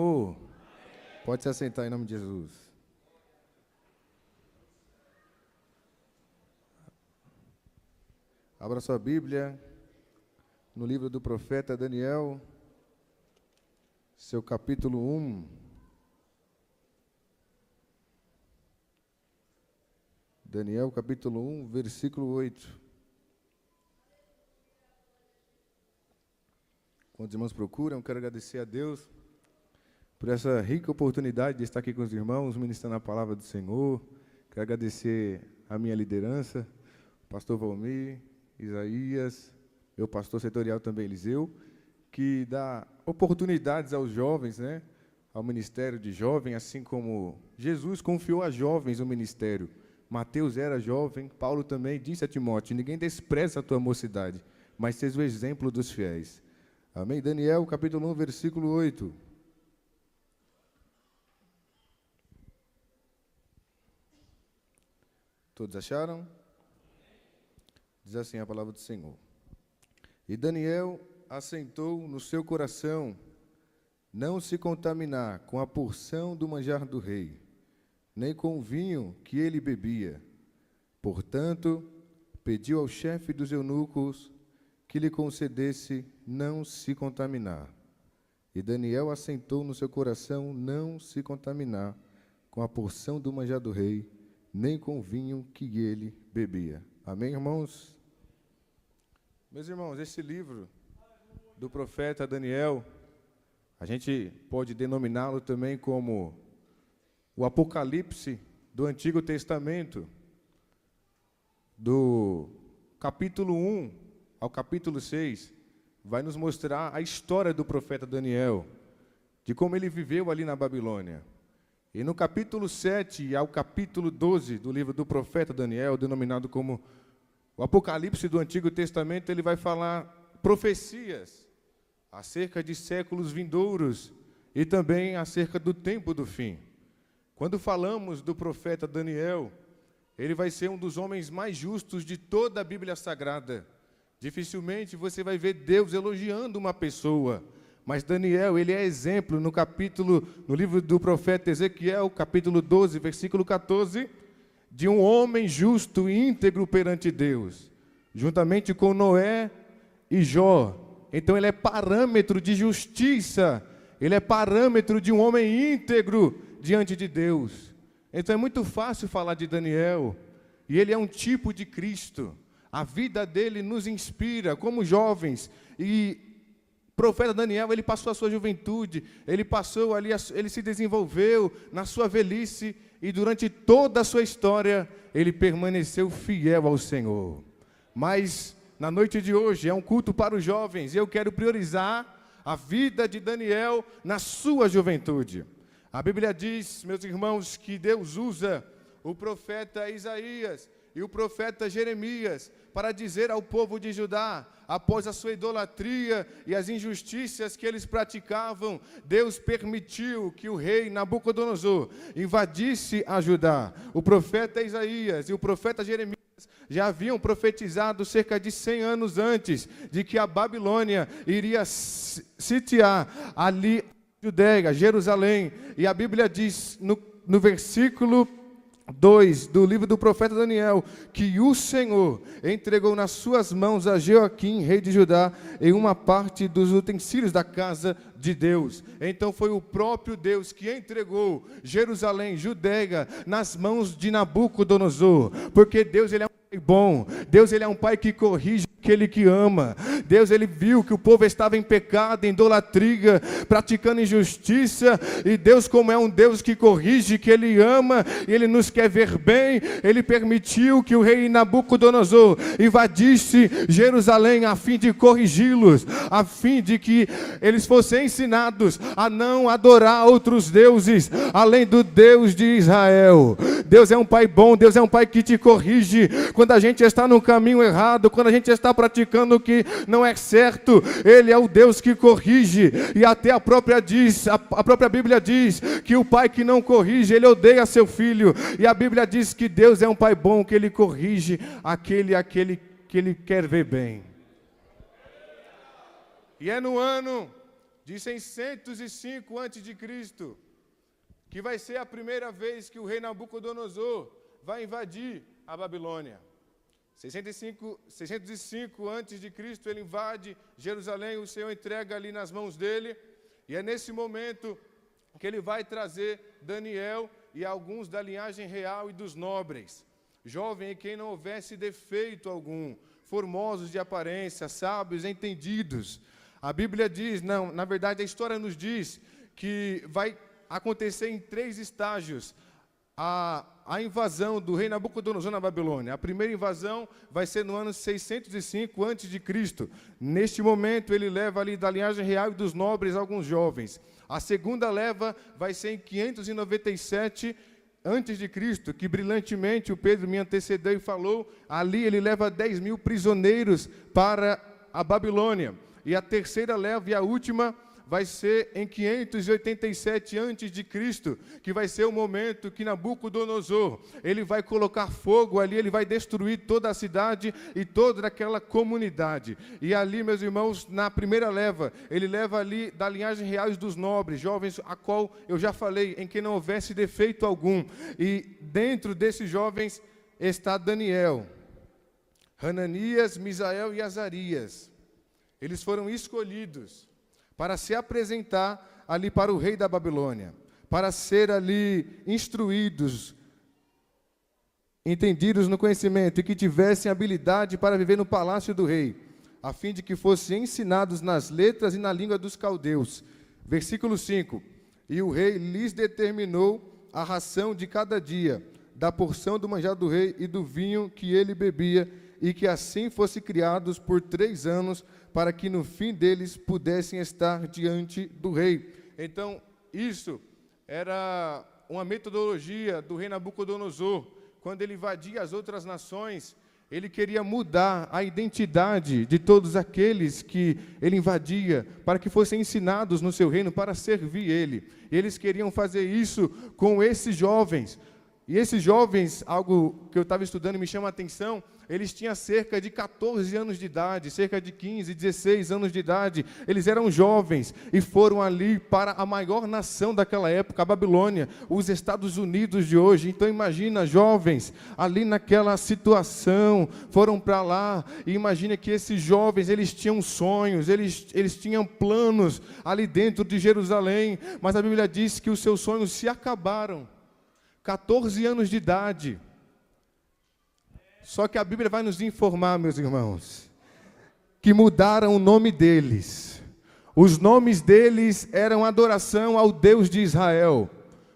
Oh, pode se assentar em nome de Jesus. Abra sua Bíblia no livro do profeta Daniel, seu capítulo 1. Daniel, capítulo 1, versículo 8. Quando os irmãos procuram, eu quero agradecer a Deus por essa rica oportunidade de estar aqui com os irmãos, ministrando a palavra do Senhor. Quero agradecer a minha liderança, o pastor Valmir, Isaías, meu pastor setorial também, Eliseu, que dá oportunidades aos jovens, né, ao ministério de jovem, assim como Jesus confiou a jovens o ministério. Mateus era jovem, Paulo também disse a Timóteo: ninguém despreza a tua mocidade, mas seja o exemplo dos fiéis. Amém? Daniel, capítulo 1, versículo 8. Todos acharam? Diz assim a palavra do Senhor. E Daniel assentou no seu coração não se contaminar com a porção do manjar do rei, nem com o vinho que ele bebia. Portanto, pediu ao chefe dos eunucos que lhe concedesse não se contaminar. E Daniel assentou no seu coração não se contaminar com a porção do manjar do rei, nem com o vinho que ele bebia. Amém, irmãos? Meus irmãos, esse livro do profeta Daniel, a gente pode denominá-lo também como o Apocalipse do Antigo Testamento, do capítulo 1 ao capítulo 6, vai nos mostrar a história do profeta Daniel, de como ele viveu ali na Babilônia. E no capítulo 7 ao capítulo 12 do livro do profeta Daniel, denominado como o Apocalipse do Antigo Testamento, ele vai falar profecias acerca de séculos vindouros e também acerca do tempo do fim. Quando falamos do profeta Daniel, ele vai ser um dos homens mais justos de toda a Bíblia Sagrada. Dificilmente você vai ver Deus elogiando uma pessoa, mas Daniel, ele é exemplo no livro do profeta Ezequiel, capítulo 12, versículo 14, de um homem justo e íntegro perante Deus, juntamente com Noé e Jó. Então ele é parâmetro de justiça, ele é parâmetro de um homem íntegro diante de Deus. Então é muito fácil falar de Daniel, e ele é um tipo de Cristo. A vida dele nos inspira como jovens, e o profeta Daniel, ele passou a sua juventude, ele passou ali, ele se desenvolveu na sua velhice, e durante toda a sua história, ele permaneceu fiel ao Senhor. Mas, na noite de hoje, é um culto para os jovens, e eu quero priorizar a vida de Daniel na sua juventude. A Bíblia diz, meus irmãos, que Deus usa o profeta Isaías e o profeta Jeremias para dizer ao povo de Judá, após a sua idolatria e as injustiças que eles praticavam, Deus permitiu que o rei Nabucodonosor invadisse a Judá. O profeta Isaías e o profeta Jeremias já haviam profetizado cerca de 100 anos antes de que a Babilônia iria sitiar ali Judeia, Jerusalém. E a Bíblia diz no versículo 2 do livro do profeta Daniel, que o Senhor entregou nas suas mãos a Joaquim, rei de Judá, em uma parte dos utensílios da casa de Deus. Então foi o próprio Deus que entregou Jerusalém, Judeia, nas mãos de Nabucodonosor, porque Deus, ele é um pai bom, Deus, ele é um pai que corrige aquele que ama. Deus, ele viu que o povo estava em pecado, em idolatria, praticando injustiça, e Deus, como é um Deus que corrige, que ele ama, e ele nos quer ver bem, ele permitiu que o rei Nabucodonosor invadisse Jerusalém a fim de corrigi-los, a fim de que eles fossem ensinados a não adorar outros deuses, além do Deus de Israel. Deus é um pai bom, Deus é um pai que te corrige quando a gente está no caminho errado, quando a gente está praticando o que não é certo. Ele é o Deus que corrige, e até a própria Bíblia diz que o pai que não corrige, ele odeia seu filho, e a Bíblia diz que Deus é um pai bom, que ele corrige aquele que ele quer ver bem. E é no ano diz em 605 a.C., que vai ser a primeira vez que o rei Nabucodonosor vai invadir a Babilônia. 605 a.C., ele invade Jerusalém, o Senhor entrega ali nas mãos dele, e é nesse momento que ele vai trazer Daniel e alguns da linhagem real e dos nobres, jovem em quem não houvesse defeito algum, formosos de aparência, sábios, entendidos. A Bíblia diz, não, na verdade a história nos diz que vai acontecer em 3 estágios a invasão do rei Nabucodonosor na Babilônia. A primeira invasão vai ser no ano 605 a.C. Neste momento, ele leva ali da linhagem real e dos nobres alguns jovens. A segunda leva vai ser em 597 a.C., que brilhantemente o Pedro me antecedeu e falou. Ali ele leva 10.000 prisioneiros para a Babilônia. E a terceira leva e a última vai ser em 587 a.C., que vai ser o momento que Nabucodonosor, ele vai colocar fogo ali, ele vai destruir toda a cidade e toda aquela comunidade. E ali, meus irmãos, na primeira leva, ele leva ali da linhagem real dos nobres, jovens, a qual eu já falei, em que não houvesse defeito algum. E dentro desses jovens está Daniel, Hananias, Misael e Azarias. Eles foram escolhidos para se apresentar ali para o rei da Babilônia, para ser ali instruídos, entendidos no conhecimento e que tivessem habilidade para viver no palácio do rei, a fim de que fossem ensinados nas letras e na língua dos caldeus. Versículo 5. E o rei lhes determinou a ração de cada dia, da porção do manjar do rei e do vinho que ele bebia, e que assim fossem criados por 3 anos, para que no fim deles pudessem estar diante do rei. Então, isso era uma metodologia do rei Nabucodonosor. Quando ele invadia as outras nações, ele queria mudar a identidade de todos aqueles que ele invadia, para que fossem ensinados no seu reino para servir ele. E eles queriam fazer isso com esses jovens. E esses jovens, algo que eu estava estudando e me chama a atenção, eles tinham cerca de 14 anos de idade, cerca de 15, 16 anos de idade. Eles eram jovens e foram ali para a maior nação daquela época, a Babilônia, os Estados Unidos de hoje. Então imagina, jovens, ali naquela situação, foram para lá, e imagina que esses jovens, eles tinham sonhos, eles tinham planos ali dentro de Jerusalém, mas a Bíblia diz que os seus sonhos se acabaram. 14 anos de idade. Só que a Bíblia vai nos informar, meus irmãos, que mudaram o nome deles. Os nomes deles eram adoração ao Deus de Israel,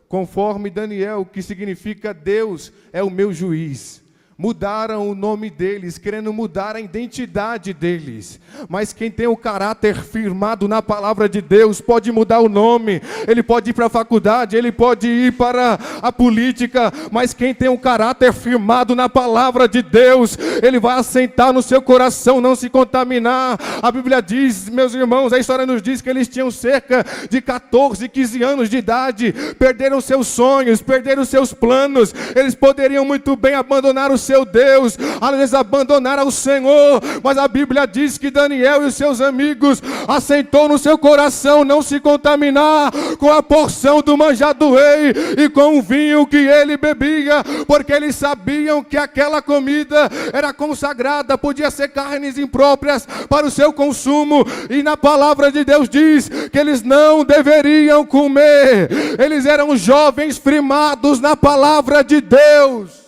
conforme Daniel, que significa Deus é o meu juiz. Mudaram o nome deles, querendo mudar a identidade deles. Mas quem tem o caráter firmado na palavra de Deus pode mudar o nome. Ele pode ir para a faculdade, ele pode ir para a política, mas quem tem o caráter firmado na palavra de Deus, ele vai assentar no seu coração, não se contaminar. A Bíblia diz, meus irmãos, a história nos diz que eles tinham cerca de 14, 15 anos de idade, perderam seus sonhos, perderam seus planos. Eles poderiam muito bem abandonar o seu Deus, às vezes abandonar ao Senhor, mas a Bíblia diz que Daniel e os seus amigos assentou no seu coração não se contaminar com a porção do manjar do rei e com o vinho que ele bebia, porque eles sabiam que aquela comida era consagrada, podia ser carnes impróprias para o seu consumo, e na palavra de Deus diz que eles não deveriam comer. Eles eram jovens firmados na palavra de Deus.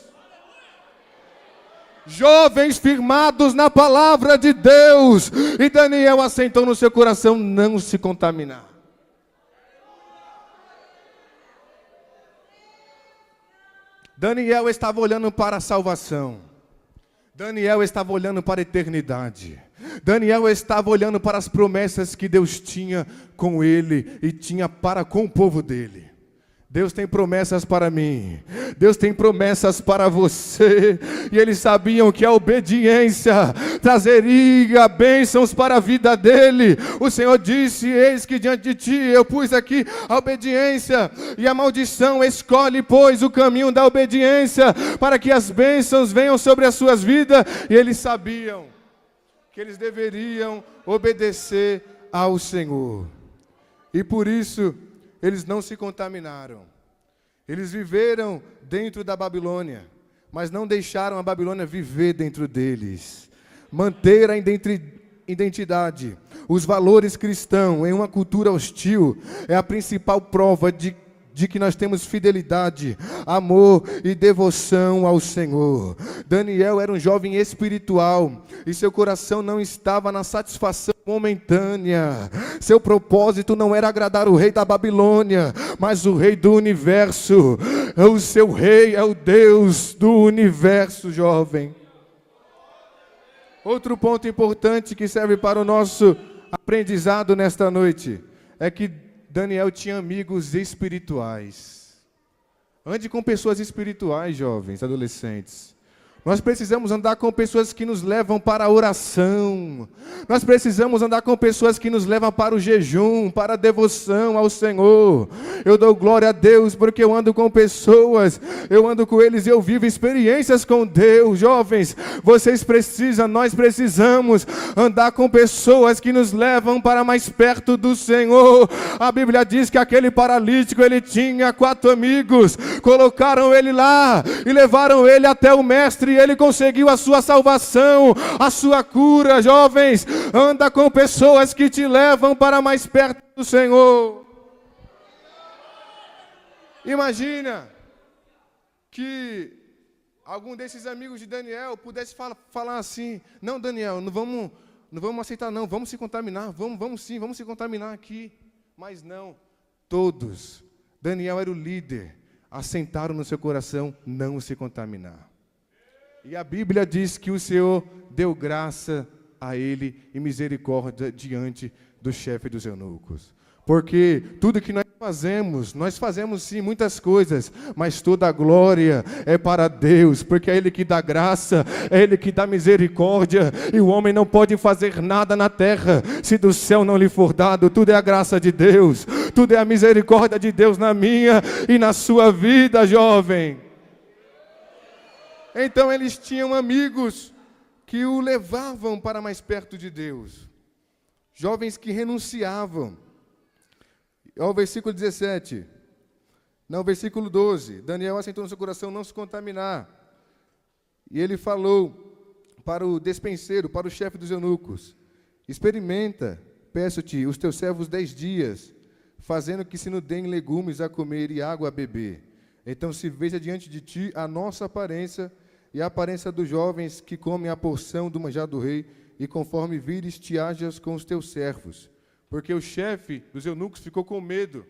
Jovens firmados na palavra de Deus. E Daniel assentou no seu coração não se contaminar. Daniel estava olhando para a salvação. Daniel estava olhando para a eternidade. Daniel estava olhando para as promessas que Deus tinha com ele e tinha para com o povo dele. Deus tem promessas para mim, Deus tem promessas para você, e eles sabiam que a obediência trazeria bênçãos para a vida dele. O Senhor disse, eis que diante de ti eu pus aqui a obediência e a maldição, escolhe pois o caminho da obediência, para que as bênçãos venham sobre as suas vidas. E eles sabiam que eles deveriam obedecer ao Senhor. E por isso, eles não se contaminaram. Eles viveram dentro da Babilônia, mas não deixaram a Babilônia viver dentro deles. Manter a identidade, os valores cristãos em uma cultura hostil é a principal prova de que nós temos fidelidade, amor e devoção ao Senhor. Daniel era um jovem espiritual e seu coração não estava na satisfação momentânea. Seu propósito não era agradar o rei da Babilônia, mas o rei do universo. O seu rei é o Deus do universo, jovem. Outro ponto importante que serve para o nosso aprendizado nesta noite é que Daniel tinha amigos espirituais. Ande com pessoas espirituais, jovens, adolescentes. Nós precisamos andar com pessoas que nos levam para a oração. Nós precisamos andar com pessoas que nos levam para o jejum, para a devoção ao Senhor. Eu dou glória a Deus porque eu ando com pessoas, eu ando com eles e eu vivo experiências com Deus. Jovens, nós precisamos andar com pessoas que nos levam para mais perto do Senhor. A Bíblia diz que aquele paralítico, ele tinha 4 amigos, colocaram ele lá e levaram ele até o mestre. E ele conseguiu a sua salvação, a sua cura. Jovens, anda com pessoas que te levam para mais perto do Senhor. Imagina que algum desses amigos de Daniel pudesse falar assim: não, Daniel, não vamos aceitar não, vamos se contaminar, vamos sim, vamos se contaminar aqui. Mas não, todos, Daniel era o líder, assentaram no seu coração não se contaminar. E a Bíblia diz que o Senhor deu graça a ele e misericórdia diante do chefe dos eunucos. Porque tudo que nós fazemos sim muitas coisas, mas toda a glória é para Deus, porque é Ele que dá graça, é Ele que dá misericórdia, e o homem não pode fazer nada na terra, se do céu não lhe for dado. Tudo é a graça de Deus, tudo é a misericórdia de Deus na minha e na sua vida, jovem. Então eles tinham amigos que o levavam para mais perto de Deus. Jovens que renunciavam. Olha o versículo 17. Não, o versículo 12. Daniel assentou no seu coração não se contaminar. E ele falou para o despenseiro, para o chefe dos eunucos: experimenta, peço-te, os teus servos 10 dias, fazendo que se nos deem legumes a comer e água a beber. Então se veja diante de ti a nossa aparência e a aparência dos jovens que comem a porção do manjar do rei, e conforme vires, te hajas com os teus servos. Porque o chefe dos eunucos ficou com medo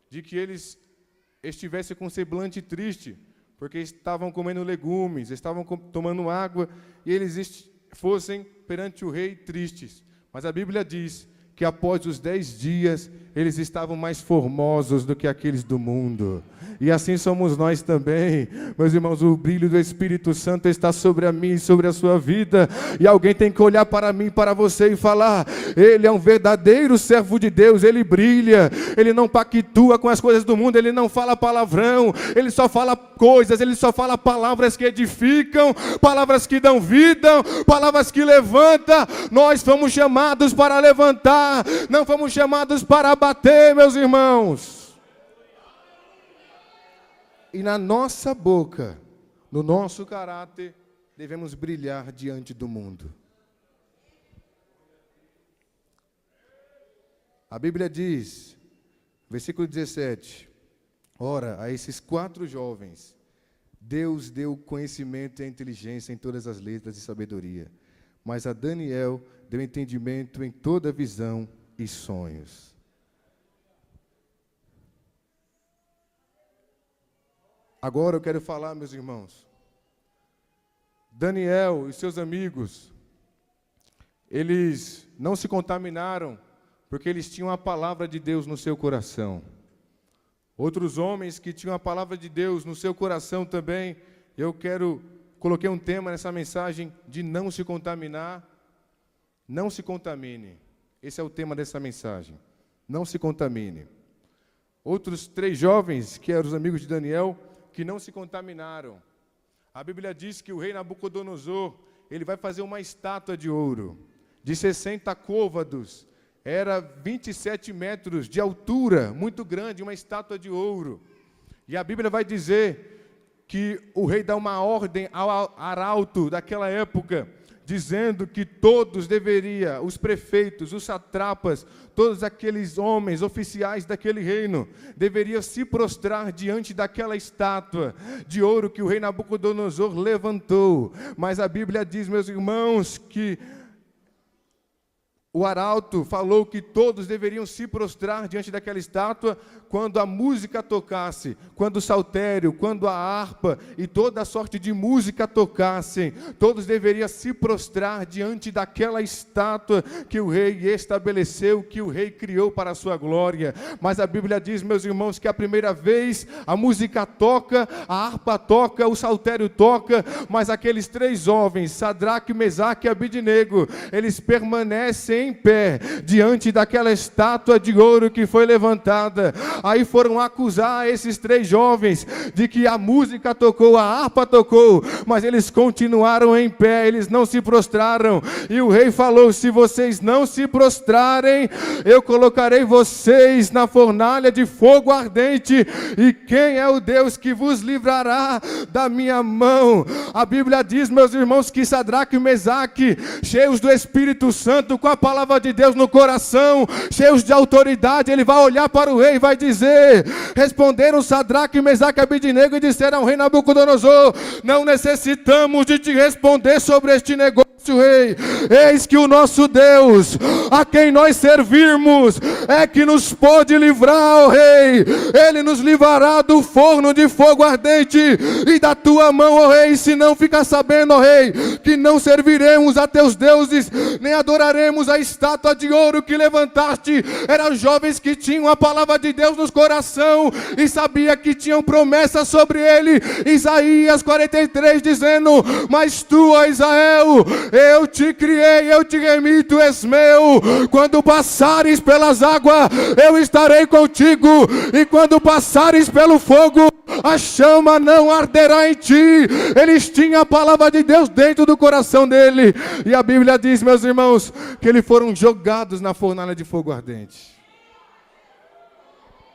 de que eles estivessem com semblante triste, porque estavam comendo legumes, estavam tomando água, e eles fossem perante o rei tristes. Mas a Bíblia diz que após os 10 dias, eles estavam mais formosos do que aqueles do mundo. E assim somos nós também. Meus irmãos, o brilho do Espírito Santo está sobre a mim e sobre a sua vida. E alguém tem que olhar para mim, para você e falar: ele é um verdadeiro servo de Deus, ele brilha, ele não pactua com as coisas do mundo, ele não fala palavrão, ele só fala coisas, ele só fala palavras que edificam, palavras que dão vida, palavras que levantam. Nós fomos chamados para levantar, não fomos chamados para abater, meus irmãos. E na nossa boca, no nosso caráter, devemos brilhar diante do mundo. A Bíblia diz, versículo 17: ora, a esses 4 jovens, Deus deu conhecimento e inteligência em todas as letras e sabedoria, mas a Daniel deu entendimento em toda visão e sonhos. Agora eu quero falar, meus irmãos, Daniel e seus amigos, eles não se contaminaram porque eles tinham a palavra de Deus no seu coração. Outros homens que tinham a palavra de Deus no seu coração também, coloquei um tema nessa mensagem de não se contaminar. Não se contamine. Esse é o tema dessa mensagem. Não se contamine. Outros 3 jovens, que eram os amigos de Daniel, que não se contaminaram. A Bíblia diz que o rei Nabucodonosor, ele vai fazer uma estátua de ouro, de 60 côvados, era 27 metros de altura, muito grande, uma estátua de ouro. E a Bíblia vai dizer que o rei dá uma ordem ao arauto daquela época, dizendo que todos deveriam, os prefeitos, os satrapas, todos aqueles homens, oficiais daquele reino, deveriam se prostrar diante daquela estátua de ouro que o rei Nabucodonosor levantou. Mas a Bíblia diz, meus irmãos, que o arauto falou que todos deveriam se prostrar diante daquela estátua quando a música tocasse, quando o saltério, quando a harpa e toda a sorte de música tocassem. Todos deveriam se prostrar diante daquela estátua que o rei estabeleceu, que o rei criou para a sua glória. Mas a Bíblia diz, meus irmãos, que a primeira vez a música toca, a harpa toca, o saltério toca, mas aqueles 3 jovens, Sadraque, Mesaque e Abidnego, eles permanecem em pé diante daquela estátua de ouro que foi levantada. Aí foram acusar esses 3 jovens de que a música tocou, a harpa tocou, mas eles continuaram em pé, eles não se prostraram. E o rei falou: se vocês não se prostrarem, eu colocarei vocês na fornalha de fogo ardente. E quem é o Deus que vos livrará da minha mão? A Bíblia diz, meus irmãos, que Sadraque e Mesaque, cheios do Espírito Santo, com a palavra de Deus no coração, cheios de autoridade, ele vai olhar para o rei e vai dizer: responderam Sadraque, Mesaque e Abidnego e disseram ao rei Nabucodonosor: não necessitamos de te responder sobre este negócio, rei. Eis que o nosso Deus, a quem nós servirmos, é que nos pode livrar, ó rei. Ele nos livrará do forno de fogo ardente e da tua mão, ó rei. Se não, fica sabendo, ó rei, que não serviremos a teus deuses, nem adoraremos a estátua de ouro que levantaste. Eram jovens que tinham a palavra de Deus no coração e sabia que tinham promessa sobre ele. Isaías 43 dizendo: mas tu, ó Israel, eu te criei, eu te remi, tu és meu. Quando passares pelas águas, eu estarei contigo, e quando passares pelo fogo, a chama não arderá em ti. Eles tinham a palavra de Deus dentro do coração dele, e a Bíblia diz, meus irmãos, que eles foram jogados na fornalha de fogo ardente.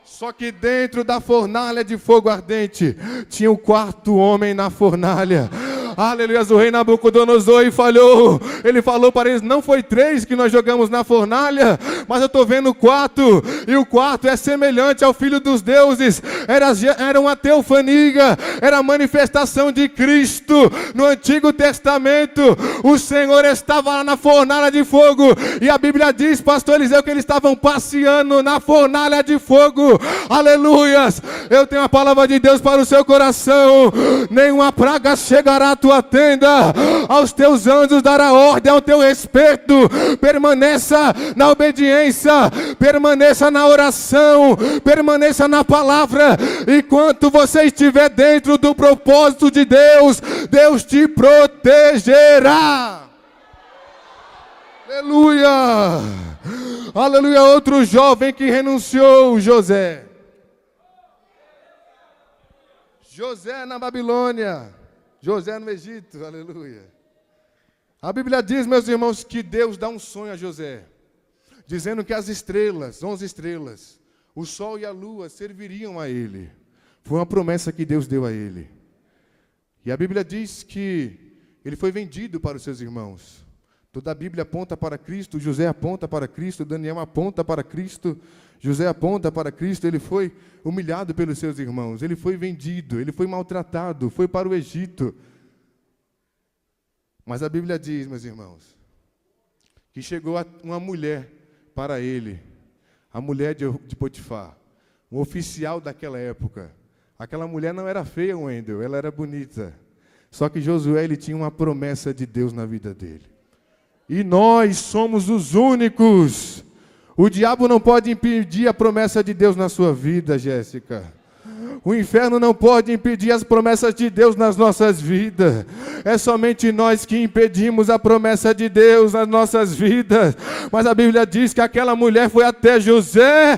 Só que dentro da fornalha de fogo ardente tinha o 4º homem na fornalha. Aleluia, o rei Nabucodonosor falhou. Ele falou para eles: não foi 3 que nós jogamos na fornalha, mas eu estou vendo 4, e o 4 é semelhante ao Filho dos Deuses. Era uma teofania, era a manifestação de Cristo. No Antigo Testamento, o Senhor estava lá na fornalha de fogo, e a Bíblia diz, pastor Eliseu, que eles estavam passeando na fornalha de fogo. Aleluias, eu tenho a palavra de Deus para o seu coração: nenhuma praga chegará à tua tenda, aos teus anjos dará ordem ao teu respeito. Permaneça na obediência, permaneça na oração, permaneça na palavra. Enquanto você estiver dentro do propósito de Deus, Deus te protegerá. Aleluia, aleluia. Outro jovem que renunciou, José na Babilônia, José no Egito, aleluia. A Bíblia diz, meus irmãos, que Deus dá um sonho a José, dizendo que as estrelas, 11 estrelas, o sol e a lua serviriam a ele. Foi uma promessa que Deus deu a ele. E a Bíblia diz que ele foi vendido para os seus irmãos. Toda a Bíblia aponta para Cristo, José aponta para Cristo, Daniel aponta para Cristo, José aponta para Cristo. Ele foi humilhado pelos seus irmãos, ele foi vendido, ele foi maltratado, foi para o Egito. Mas a Bíblia diz, meus irmãos, que chegou uma mulher para ele, a mulher de Potifar, um oficial daquela época. Aquela mulher não era feia, Wendel, ela era bonita. Só que Josué, ele tinha uma promessa de Deus na vida dele. E nós somos os únicos. O diabo não pode impedir a promessa de Deus na sua vida, Jéssica. O inferno não pode impedir as promessas de Deus nas nossas vidas. É somente nós que impedimos a promessa de Deus nas nossas vidas. Mas a Bíblia diz que aquela mulher foi até José,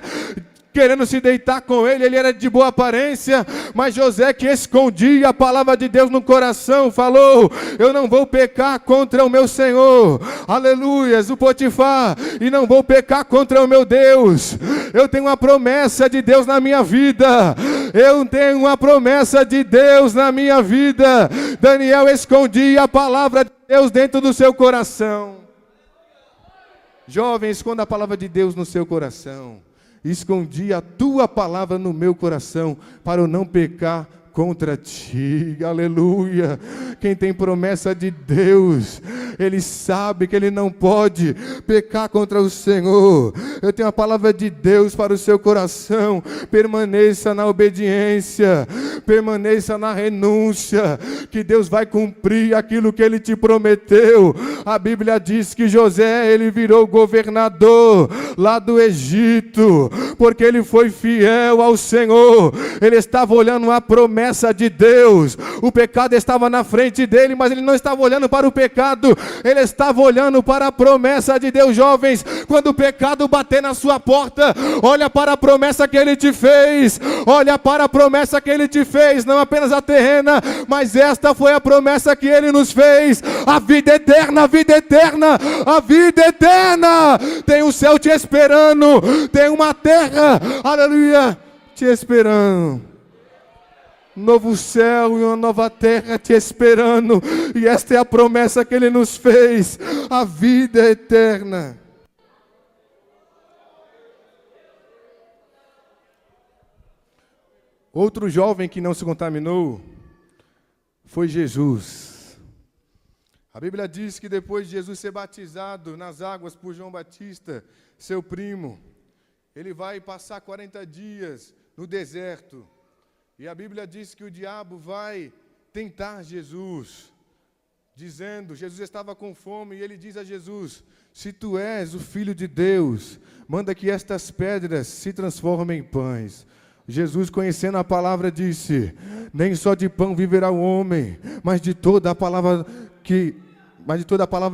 querendo se deitar com ele era de boa aparência, mas José, que escondia a palavra de Deus no coração, falou: eu não vou pecar contra o meu Senhor, aleluias, o Potifar, e não vou pecar contra o meu Deus. Eu tenho uma promessa de Deus na minha vida, eu tenho uma promessa de Deus na minha vida. Daniel escondia a palavra de Deus dentro do seu coração. Jovem, esconda a palavra de Deus no seu coração. Escondi a tua palavra no meu coração, para eu não pecar contra ti, aleluia. Quem tem promessa de Deus, ele sabe que ele não pode pecar contra o Senhor. Eu tenho a palavra de Deus para o seu coração. Permaneça na obediência, permaneça na renúncia, que Deus vai cumprir aquilo que ele te prometeu. A Bíblia diz que José, ele virou governador lá do Egito, porque ele foi fiel ao Senhor. Ele estava olhando a promessa de Deus. O pecado estava na frente dele, mas ele não estava olhando para o pecado, ele estava olhando para a promessa de Deus. Jovens, quando o pecado bater na sua porta, olha para a promessa que ele te fez, olha para a promessa que ele te fez, não apenas a terrena, mas esta foi a promessa que ele nos fez, a vida eterna, a vida eterna, a vida eterna. Tem um céu te esperando, tem uma terra, aleluia, te esperando. Novo céu e uma nova terra te esperando, e esta é a promessa que ele nos fez, a vida eterna. Outro jovem que não se contaminou foi Jesus. A Bíblia diz que depois de Jesus ser batizado nas águas por João Batista, seu primo, ele vai passar 40 dias no deserto. E a Bíblia diz que o diabo vai tentar Jesus, dizendo, Jesus estava com fome, e ele diz a Jesus: se tu és o Filho de Deus, manda que estas pedras se transformem em pães. Jesus, conhecendo a palavra, disse: nem só de pão viverá o homem, mas de toda a palavra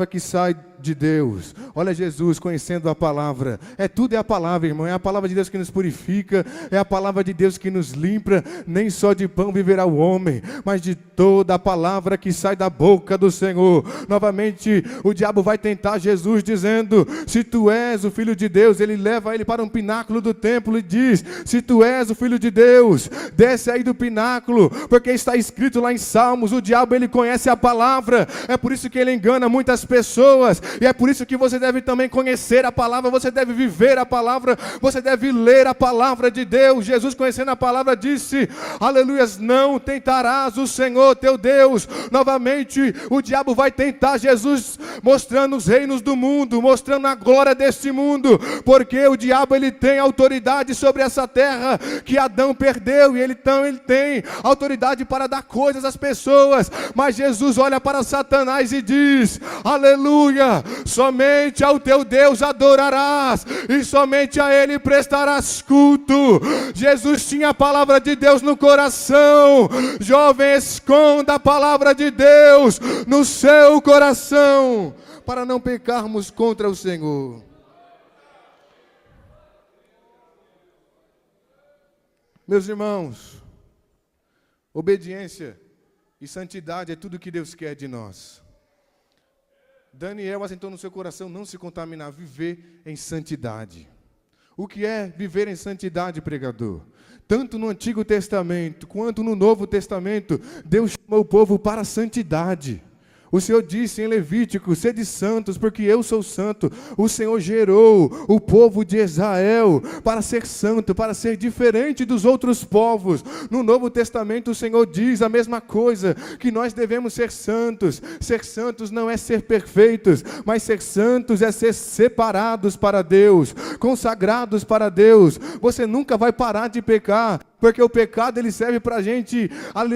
que sai de Deus. Olha Jesus conhecendo a palavra. Tudo é a palavra, irmão. É a palavra de Deus que nos purifica, é a palavra de Deus que nos limpa. Nem só de pão viverá o homem, mas de toda a palavra que sai da boca do Senhor. Novamente o diabo vai tentar Jesus, dizendo: se tu és o Filho de Deus. Ele leva ele para um pináculo do templo e diz: se tu és o Filho de Deus, desce aí do pináculo, porque está escrito lá em Salmos. O diabo, ele conhece a palavra, é por isso que ele engana muitas pessoas. E é por isso que você deve também conhecer a palavra, você deve viver a palavra, você deve ler a palavra de Deus. Jesus, conhecendo a palavra, disse, aleluias, não tentarás o Senhor teu Deus. Novamente o diabo vai tentar Jesus, mostrando os reinos do mundo, mostrando a glória deste mundo, porque o diabo, ele tem autoridade sobre essa terra que Adão perdeu, e ele tem autoridade para dar coisas às pessoas. Mas Jesus olha para Satanás e diz, aleluia, somente ao teu Deus adorarás, e somente a ele prestarás culto. Jesus tinha a palavra de Deus no coração. Jovem, esconda a palavra de Deus no seu coração, para não pecarmos contra o Senhor. Meus irmãos, obediência e santidade é tudo que Deus quer de nós. Daniel assentou no seu coração não se contaminar, viver em santidade. O que é viver em santidade, pregador? Tanto no Antigo Testamento quanto no Novo Testamento, Deus chamou o povo para a santidade. O Senhor disse em Levítico, sede santos, porque eu sou santo. O Senhor gerou o povo de Israel para ser santo, para ser diferente dos outros povos. No Novo Testamento o Senhor diz a mesma coisa, que nós devemos ser santos. Ser santos não é ser perfeitos, mas ser santos é ser separados para Deus, consagrados para Deus. Você nunca vai parar de pecar, porque o pecado, ele serve para a gente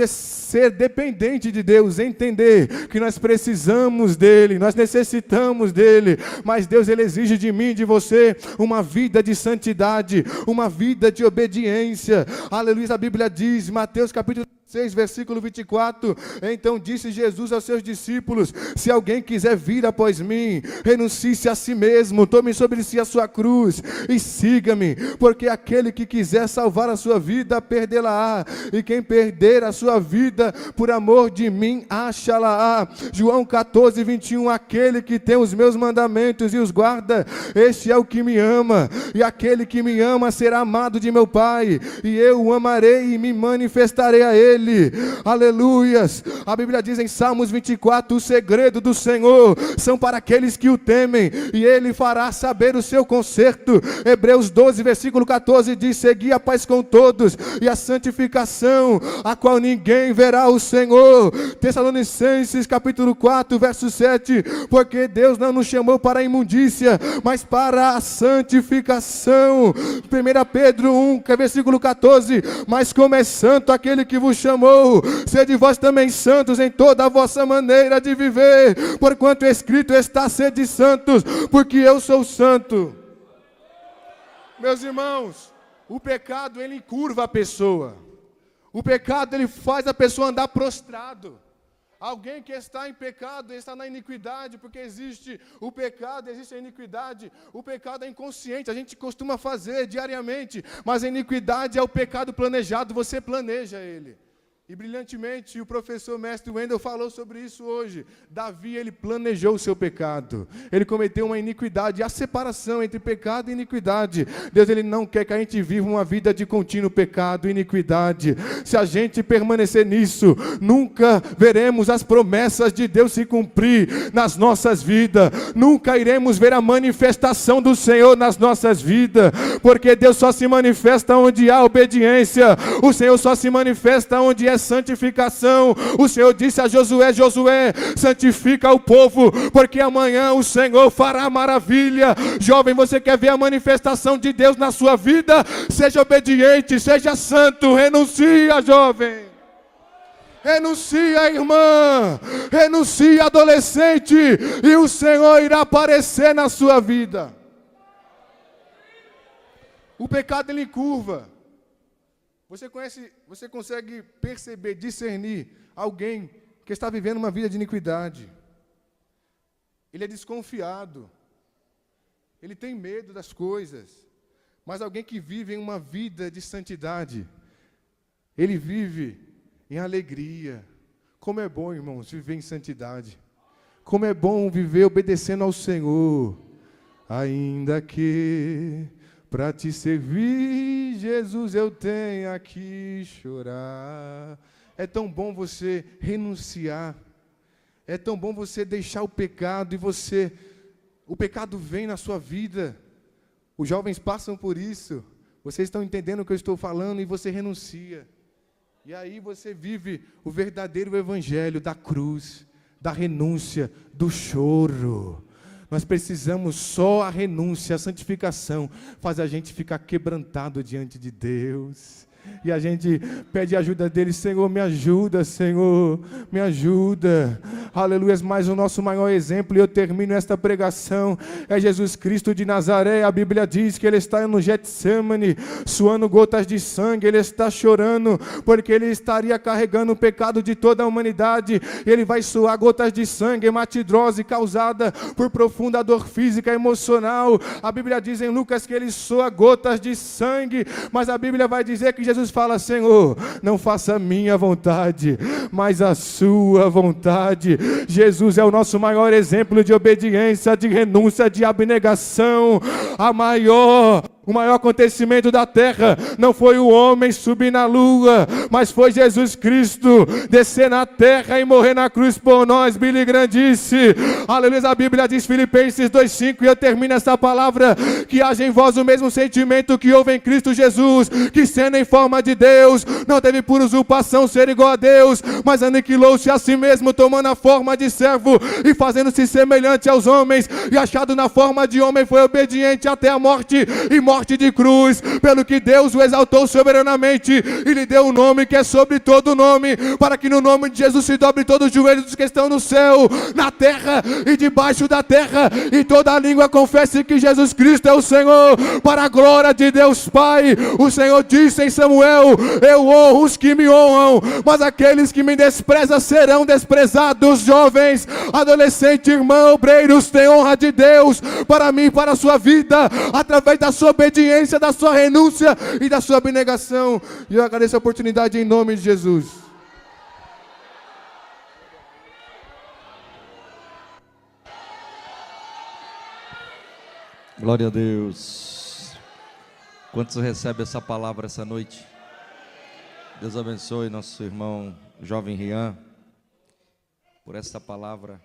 ser dependente de Deus, entender que nós precisamos dEle, nós necessitamos dEle, mas Deus, ele exige de mim e de você uma vida de santidade, uma vida de obediência. Aleluia, a Bíblia diz, Mateus capítulo 6, versículo 24, então disse Jesus aos seus discípulos, se alguém quiser vir após mim, renuncie-se a si mesmo, tome sobre si a sua cruz e siga-me, porque aquele que quiser salvar a sua vida, perdê-la-á, e quem perder a sua vida por amor de mim, acha-la-á. João 14, 21, aquele que tem os meus mandamentos e os guarda, este é o que me ama, e aquele que me ama será amado de meu Pai, e eu o amarei e me manifestarei a ele. Aleluias. A Bíblia diz em Salmos 24, o segredo do Senhor são para aqueles que o temem, e ele fará saber o seu conserto. Hebreus 12, versículo 14 diz, segui a paz com todos e a santificação, a qual ninguém verá o Senhor. Tessalonicenses capítulo 4, verso 7, porque Deus não nos chamou para a imundícia, mas para a santificação. 1 Pedro 1, versículo 14, mas como é santo aquele que vos chamou, sede vós também santos em toda a vossa maneira de viver, porquanto escrito está, sede santos, porque eu sou santo. Meus irmãos, o pecado ele encurva a pessoa, o pecado ele faz a pessoa andar prostrado. Alguém que está em pecado, está na iniquidade, porque existe o pecado, existe a iniquidade. O pecado é inconsciente, a gente costuma fazer diariamente, mas a iniquidade é o pecado planejado, você planeja ele. E brilhantemente o professor mestre Wendel falou sobre isso hoje. Davi, ele planejou o seu pecado. Ele cometeu uma iniquidade, a separação entre pecado e iniquidade. Deus, ele não quer que a gente viva uma vida de contínuo pecado e iniquidade. Se a gente permanecer nisso, nunca veremos as promessas de Deus se cumprir nas nossas vidas. Nunca iremos ver a manifestação do Senhor nas nossas vidas. Porque Deus só se manifesta onde há obediência. O Senhor só se manifesta onde é santificação. O Senhor disse a Josué, Josué, santifica o povo, porque amanhã o Senhor fará maravilha. Jovem, você quer ver a manifestação de Deus na sua vida? Seja obediente, seja santo, renuncia, jovem. Renuncia, irmã, renuncia, adolescente, e o Senhor irá aparecer na sua vida. O pecado ele encurva. Você consegue perceber, discernir alguém que está vivendo uma vida de iniquidade. Ele é desconfiado. Ele tem medo das coisas. Mas alguém que vive em uma vida de santidade, ele vive em alegria. Como é bom, irmãos, viver em santidade. Como é bom viver obedecendo ao Senhor. Ainda que para te servir, Jesus, eu tenho que chorar. É tão bom você renunciar. É tão bom você deixar o pecado e o pecado vem na sua vida. Os jovens passam por isso. Vocês estão entendendo o que eu estou falando e você renuncia. E aí você vive o verdadeiro evangelho da cruz, da renúncia, do choro. Nós precisamos só a renúncia, a santificação, faz a gente ficar quebrantado diante de Deus. E a gente pede a ajuda dele, Senhor, me ajuda, Senhor, me ajuda. Aleluia, mas o nosso maior exemplo, e eu termino esta pregação, é Jesus Cristo de Nazaré. A Bíblia diz que ele está no Getsemane, suando gotas de sangue, ele está chorando, porque ele estaria carregando o pecado de toda a humanidade. Ele vai suar gotas de sangue, hematidrose causada por profunda dor física e emocional. A Bíblia diz em Lucas que ele soa gotas de sangue, mas a Bíblia vai dizer que Jesus fala, Senhor, não faça a minha vontade, mas a sua vontade. Jesus é o nosso maior exemplo de obediência, de renúncia, de abnegação. O maior acontecimento da terra não foi o homem subir na lua, mas foi Jesus Cristo descer na terra e morrer na cruz por nós. Billy Graham disse, aleluia, a Bíblia diz, Filipenses 2,5, e eu termino essa palavra, que haja em vós o mesmo sentimento que houve em Cristo Jesus, que sendo em forma de Deus, não teve por usurpação ser igual a Deus, mas aniquilou-se a si mesmo, tomando a forma de servo e fazendo-se semelhante aos homens, e achado na forma de homem, foi obediente até a morte, e morte morte de cruz, pelo que Deus o exaltou soberanamente e lhe deu um nome que é sobre todo nome, para que no nome de Jesus se dobre todos os joelhos dos que estão no céu, na terra e debaixo da terra, e toda a língua confesse que Jesus Cristo é o Senhor, para a glória de Deus Pai. O Senhor disse em Samuel: eu honro os que me honram, mas aqueles que me desprezam serão desprezados. Jovens, adolescentes, irmãos, obreiros, tem honra de Deus para mim e para a sua vida, através da sua obediência, da sua renúncia e da sua abnegação. E eu agradeço a oportunidade em nome de Jesus. Glória a Deus. Quantos recebem essa palavra essa noite? Deus abençoe nosso irmão jovem Rian por essa palavra.